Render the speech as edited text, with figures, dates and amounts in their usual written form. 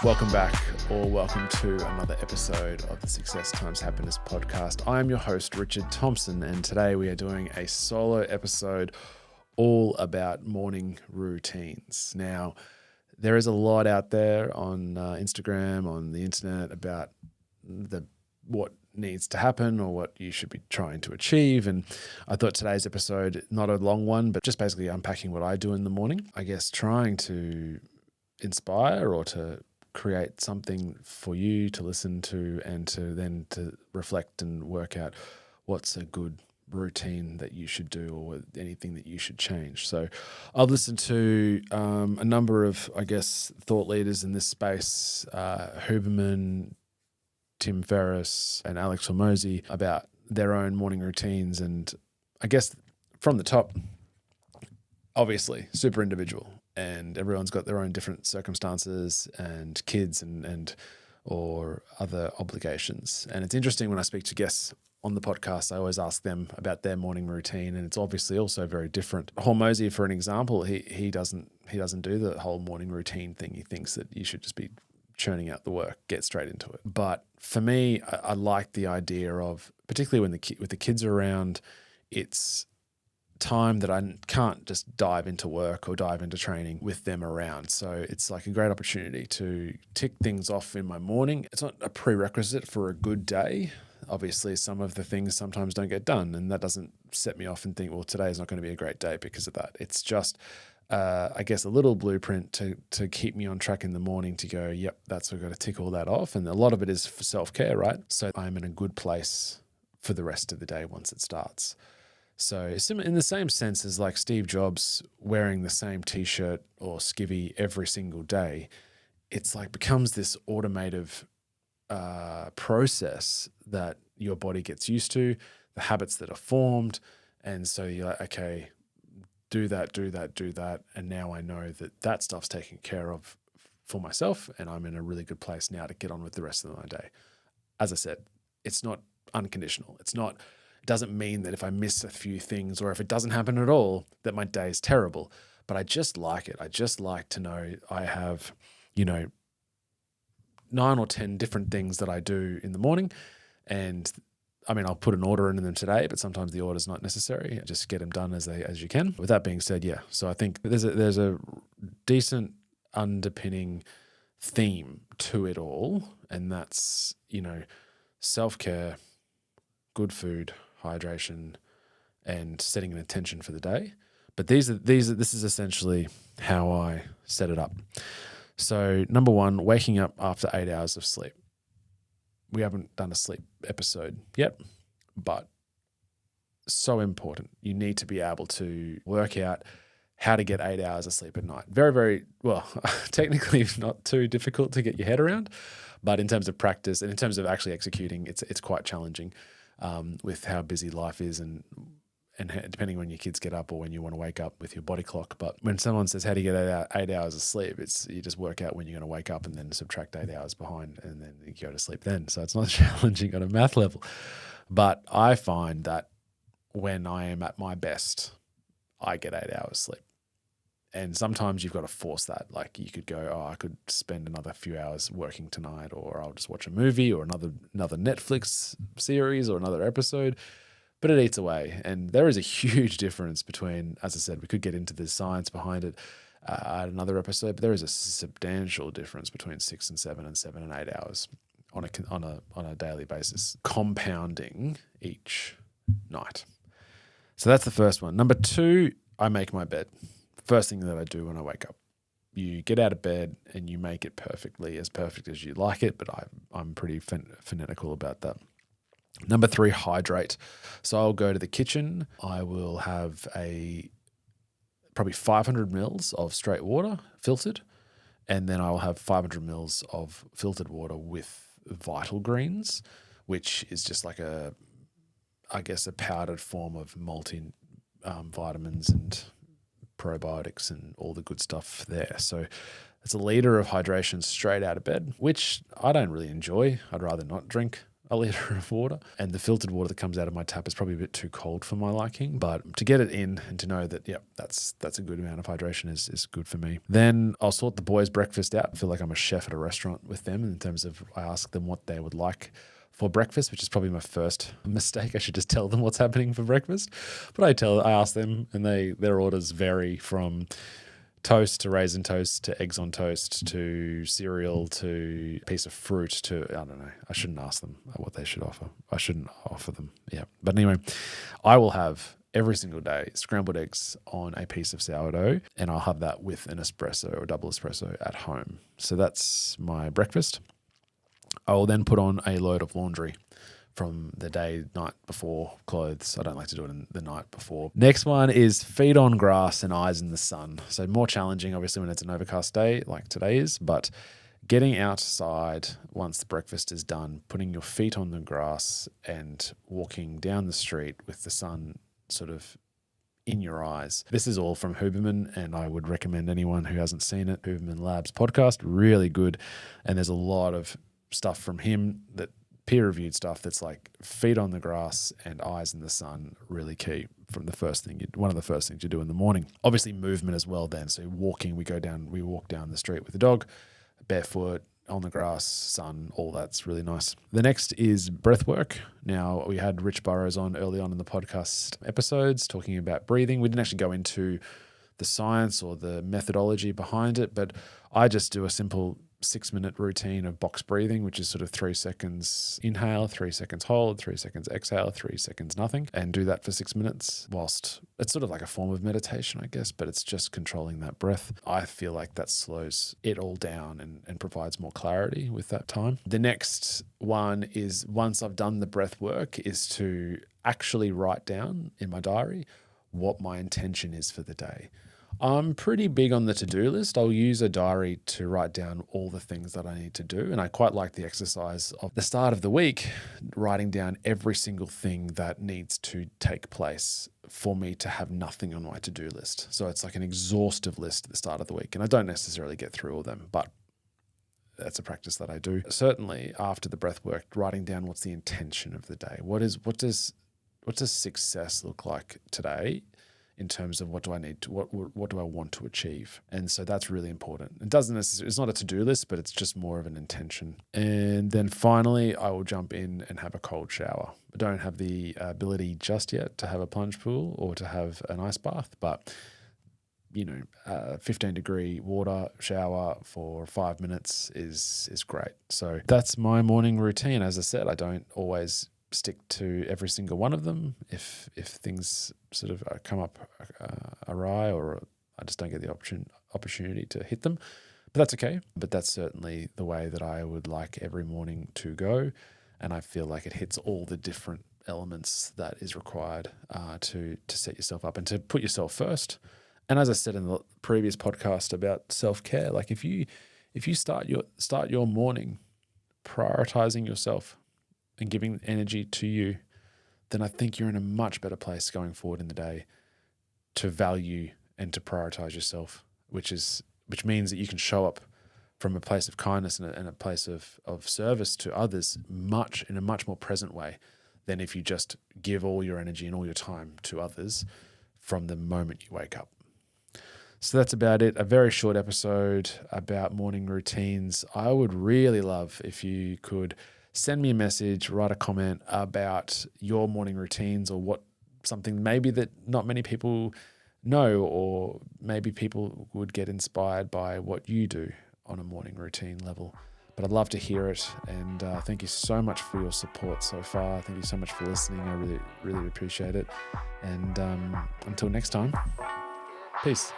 Welcome back, or welcome to another episode of the Success Times Happiness podcast. I am your host, Richard Thompson, and today we are doing a solo episode all about morning routines. Now, there is a lot out there on Instagram, on the internet about what needs to happen or what you should be trying to achieve. And I thought today's episode, not a long one, but just basically unpacking what I do in the morning. I guess trying to inspire or to create something for you to listen to and to reflect and work out what's a good routine that you should do or anything that you should change. So I've listened to a number of, I guess, thought leaders in this space, Huberman, Tim Ferriss and Alex Hormozi, about their own morning routines. And I guess from the top, obviously super individual, and everyone's got their own different circumstances and kids and or other obligations. And it's interesting when I speak to guests on the podcast, I always ask them about their morning routine, and it's obviously also very different. Hormozi, for an example, he doesn't do the whole morning routine thing. He thinks that you should just be churning out the work, get straight into it. But for me, I like the idea of, particularly when with the kids are around, it's time that I can't just dive into work or dive into training with them around. So it's like a great opportunity to tick things off in my morning. It's not a prerequisite for a good day. Obviously, some of the things sometimes don't get done, and that doesn't set me off and think, well, today is not going to be a great day because of that. It's just, I guess, a little blueprint to keep me on track in the morning to go, yep, we've got to tick all that off. And a lot of it is for self-care, right? So I'm in a good place for the rest of the day once it starts. So in the same sense as like Steve Jobs wearing the same t-shirt or skivvy every single day, it's like becomes this automative process that your body gets used to, the habits that are formed. And so you're like, okay, do that. And now I know that stuff's taken care of for myself, and I'm in a really good place now to get on with the rest of my day. As I said, it's not unconditional. It doesn't mean that if I miss a few things or if it doesn't happen at all, that my day is terrible. But I just like it. I just like to know I have, 9 or 10 different things that I do in the morning. And I mean, I'll put an order in them today, but sometimes the order's not necessary. Just get them done as you can. With that being said, yeah. So I think there's a decent underpinning theme to it all. And that's, self-care, good food, hydration, and setting an intention for the day. But this is essentially how I set it up. So number one, waking up after 8 hours of sleep. We haven't done a sleep episode yet, but so important. You need to be able to work out how to get 8 hours of sleep at night. Very, very, well, technically not too difficult to get your head around, but in terms of practice and in terms of actually executing, it's quite challenging. With how busy life is and depending on when your kids get up or when you want to wake up with your body clock. But when someone says, how do you get 8 hours of sleep? You just work out when you're going to wake up and then subtract 8 hours behind and then you go to sleep then. So it's not challenging on a math level. But I find that when I am at my best, I get 8 hours sleep. And sometimes you've got to force that. Like you could go, I could spend another few hours working tonight, or I'll just watch a movie or another Netflix series or another episode, but it eats away. And there is a huge difference between, as I said, we could get into the science behind it at another episode, but there is a substantial difference between 6 and 7 and 7 and 8 hours on a daily basis, compounding each night. So that's the first one. Number 2, I make my bed. First thing that I do when I wake up. You get out of bed and you make it perfectly, as perfect as you like it, but I'm pretty fanatical about that. Number 3, hydrate. So I'll go to the kitchen. I will have probably 500 mils of straight water, filtered, and then I'll have 500 mils of filtered water with Vital Greens, which is just like a powdered form of multi vitamins and probiotics and all the good stuff there. So it's a liter of hydration straight out of bed, which I don't really enjoy. I'd rather not drink a litre of water. And the filtered water that comes out of my tap is probably a bit too cold for my liking. But to get it in and to know that, that's a good amount of hydration is good for me. Then I'll sort the boys' breakfast out. I feel like I'm a chef at a restaurant with them in terms of I ask them what they would like for breakfast, which is probably my first mistake. I should just tell them what's happening for breakfast. But I ask them, and their orders vary from toast to raisin toast to eggs on toast to cereal to piece of fruit to, I don't know. I shouldn't ask them what they should offer. I shouldn't offer them. Yeah. But anyway, I will have every single day scrambled eggs on a piece of sourdough, and I'll have that with an espresso or double espresso at home. So that's my breakfast. I will then put on a load of laundry from the night before clothes. I don't like to do it in the night before. Next one is feet on grass and eyes in the sun. So more challenging, obviously, when it's an overcast day like today is, but getting outside once the breakfast is done, putting your feet on the grass and walking down the street with the sun sort of in your eyes. This is all from Huberman, and I would recommend anyone who hasn't seen it, Huberman Labs podcast, really good. And there's a lot of stuff from him, that peer-reviewed stuff that's like feet on the grass and eyes in the sun, really key from one of the first things you do in the morning. Obviously movement as well then. So walking, we walk down the street with the dog, barefoot, on the grass, sun, all that's really nice. The next is breath work. Now, we had Rich Burrows on early on in the podcast episodes talking about breathing. We didn't actually go into the science or the methodology behind it, but I just do a simple 6-minute routine of box breathing, which is sort of 3 seconds inhale, 3 seconds hold, 3 seconds exhale, 3 seconds nothing, and do that for 6 minutes whilst it's sort of like a form of meditation, I guess, but it's just controlling that breath. I feel like that slows it all down and provides more clarity with that time. The next one is, once I've done the breath work, is to actually write down in my diary what my intention is for the day. I'm pretty big on the to-do list. I'll use a diary to write down all the things that I need to do. And I quite like the exercise of the start of the week, writing down every single thing that needs to take place for me to have nothing on my to-do list. So it's like an exhaustive list at the start of the week. And I don't necessarily get through all of them, but that's a practice that I do. Certainly after the breath work, writing down what's the intention of the day. What does success look like today? In terms of what do I want to achieve? And so that's really important. It's not a to-do list, but it's just more of an intention. And then finally, I will jump in and have a cold shower. I don't have the ability just yet to have a plunge pool or to have an ice bath, but 15-degree water shower for 5 minutes is great. So that's my morning routine. As I said, I don't always stick to every single one of them if things sort of come up awry, or I just don't get the opportunity to hit them. But that's okay. But that's certainly the way that I would like every morning to go. And I feel like it hits all the different elements that is required to set yourself up and to put yourself first. And as I said in the previous podcast about self-care, like if you start your morning prioritizing yourself and giving energy to you, then I think you're in a much better place going forward in the day to value and to prioritize yourself, which means that you can show up from a place of kindness and a place of service to others in a much more present way than if you just give all your energy and all your time to others from the moment you wake up. So that's about it. A very short episode about morning routines. I would really love if you could send me a message, write a comment about your morning routines, or something maybe that not many people know, or maybe people would get inspired by what you do on a morning routine level. But I'd love to hear it. And thank you so much for your support so far. Thank you so much for listening. I really, really appreciate it. And until next time, peace.